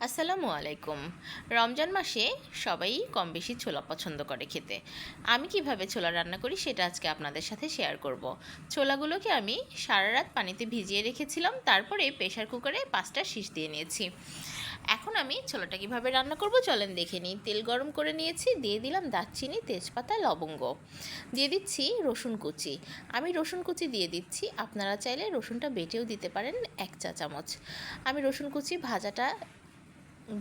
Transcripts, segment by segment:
আসসালামু আলাইকুম। রমজান মাসে সবাই কম বেশি ছোলা পছন্দ করে খেতে। আমি কিভাবে ছোলা রান্না করি সেটা আজকে আপনাদের সাথে শেয়ার করব। ছোলাগুলোকে আমি সারা রাত পানিতে ভিজিয়ে রেখেছিলাম, তারপরে প্রেশার কুকারে 5টা সিটি দিয়ে নিয়েছি। এখন আমি ছোলাটা কিভাবে রান্না করব চলেন দেখে নিই। তেল গরম করে নিয়েছি, দিয়ে দিলাম দারচিনি, তেজপাতা, লবঙ্গ, দিয়ে দিচ্ছি রসুন কুচি। আমি রসুন কুচি দিয়ে দিচ্ছি, আপনারা চাইলে রসুনটা বেটেও দিতে পারেন 1 চা চামচ। আমি রসুন কুচি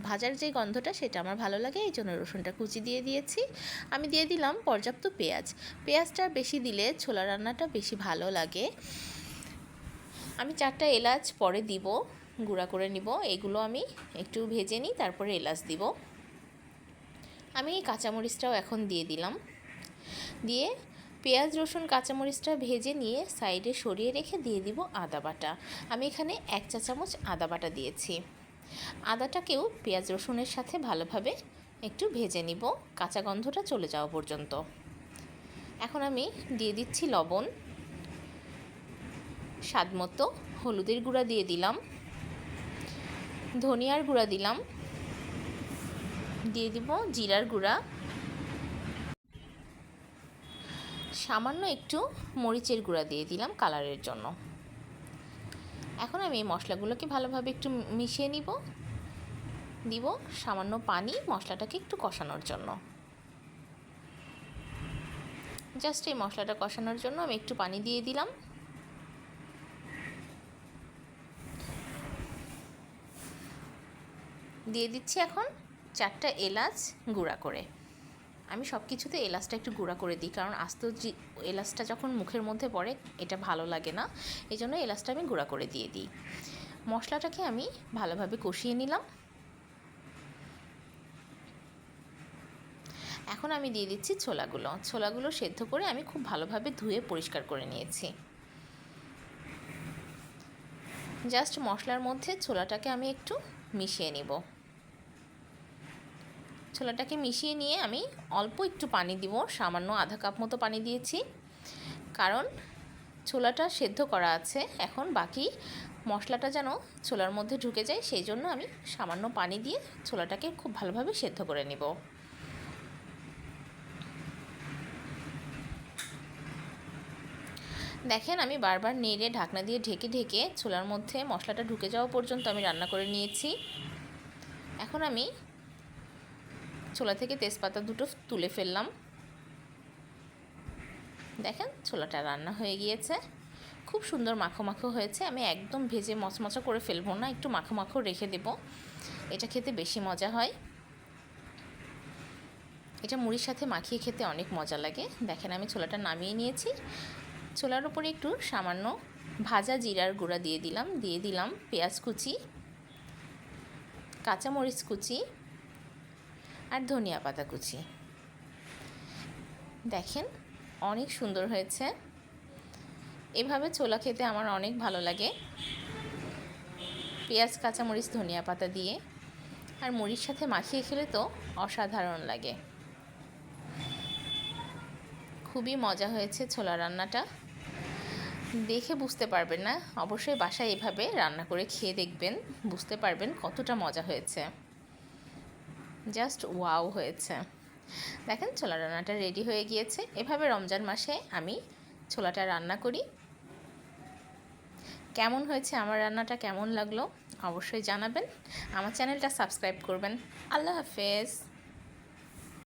ভাজার যে গন্ধটা সেটা আমার ভালো লাগে, এই জন্য রসুনটা কুচি দিয়ে দিয়েছি। আমি দিয়ে দিলাম পর্যাপ্ত পেঁয়াজটা বেশি দিলে ছোলা রান্নাটা বেশি ভালো লাগে। আমি 4টা এলাচ পরে দিব, গুঁড়া করে নিব। এগুলো আমি একটু ভেজে নিই, তারপরে এলাচ দিব। আমি কাঁচামরিচটাও এখন দিয়ে দিলাম। দিয়ে পেঁয়াজ, রসুন, কাঁচামরিচটা ভেজে নিয়ে সাইডে সরিয়ে রেখে দিয়ে দিব আদা বাটা। আমি এখানে 1 চা চামচ আদা বাটা দিয়েছি। আদাটাকেও পেঁয়াজ রসুনের সাথে ভালোভাবে একটু ভেজে নিব, কাঁচা গন্ধটা চলে যাওয়া পর্যন্ত। এখন আমি দিয়ে দিচ্ছি লবণ, স্বাদ মতো হলুদের গুঁড়া দিয়ে দিলাম, ধনিয়ার গুঁড়া দিলাম, দিয়ে দিব জিরার গুঁড়া, সামান্য একটু মরিচের গুঁড়া দিয়ে দিলাম কালারের জন্য। এখন আমি এই মশলাগুলোকে ভালোভাবে একটু মিশিয়ে নিব, দিব সামান্য পানি মশলাটাকে একটু কষানোর জন্য। জাস্ট এই মশলাটা কষানোর জন্য আমি একটু পানি দিয়ে দিলাম। দিয়ে দিচ্ছি এখন 4টা এলাচ গুঁড়া করে। আমি সব কিছুতে এলাচটা একটু গুঁড়া করে দিই, কারণ আস্ত এলাচটা যখন মুখের মধ্যে পড়ে এটা ভালো লাগে না, এই জন্য এলাচটা আমি গুঁড়া করে দিয়ে দিই। মশলাটাকে আমি ভালোভাবে কষিয়ে নিলাম। এখন আমি দিয়ে দিচ্ছি ছোলাগুলো সেদ্ধ করে আমি খুব ভালোভাবে ধুয়ে পরিষ্কার করে নিয়েছি। জাস্ট মশলার মধ্যে ছোলাটাকে আমি একটু মিশিয়ে নিব। ছোলাটাকে মিশিয়ে নিয়ে আমি অল্প একটু পানি দিব, সামান্য আধা কাপ মতো পানি দিয়েছি, কারণ ছোলাটা সেদ্ধ করা আছে। এখন বাকি মশলাটা যেন ছোলার মধ্যে ঢুকে যায়, সেই জন্য আমি সামান্য পানি দিয়ে ছোলাটাকে খুব ভালোভাবে সেদ্ধ করে নেব। দেখেন আমি বারবার নেড়ে ঢাকনা দিয়ে ঢেকে ছোলার মধ্যে মশলাটা ঢুকে যাওয়া পর্যন্ত আমি রান্না করে নিয়েছি। এখন আমি ছোলা থেকে তেজপাতা দুটো তুলে ফেললাম। দেখেন ছোলাটা রান্না হয়ে গিয়েছে, খুব সুন্দর মাখো মাখো হয়েছে। আমি একদম ভেজে মচমচা করে ফেলবো না, একটু মাখো মাখো রেখে দেব, এটা খেতে বেশি মজা হয়। এটা মুড়ির সাথে মাখিয়ে খেতে অনেক মজা লাগে। দেখেন আমি ছোলাটা নামিয়ে নিয়েছি। ছোলার উপরে একটু সামান্য ভাজা জিরার গুঁড়া দিয়ে দিলাম পেঁয়াজ কুচি, কাঁচামরিচ কুচি আর ধনিয়া পাতা কুচি। দেখেন অনেক সুন্দর হয়েছে। এভাবে ছোলা খেতে আমার অনেক ভালো লাগে, পেঁয়াজ, কাঁচামরিচ, ধনিয়া পাতা দিয়ে। আর মুড়ির সাথে মাখিয়ে খেলে তো অসাধারণ লাগে। খুবই মজা হয়েছে ছোলা রান্নাটা, দেখে বুঝতে পারবেন না, অবশ্যই বাসায় এভাবে রান্না করে খেয়ে দেখবেন, বুঝতে পারবেন কতটা মজা হয়েছে। জাস্ট ওয়াও হয়েছে। দেখেন ছোলা রান্নাটা রেডি হয়ে গিয়েছে। এভাবে রমজান মাসে আমি ছোলাটা রান্না করি। কেমন হয়েছে আমার রান্নাটা, কেমন লাগলো অবশ্যই জানাবেন। আমার চ্যানেলটা সাবস্ক্রাইব করবেন। আল্লাহ হাফেজ।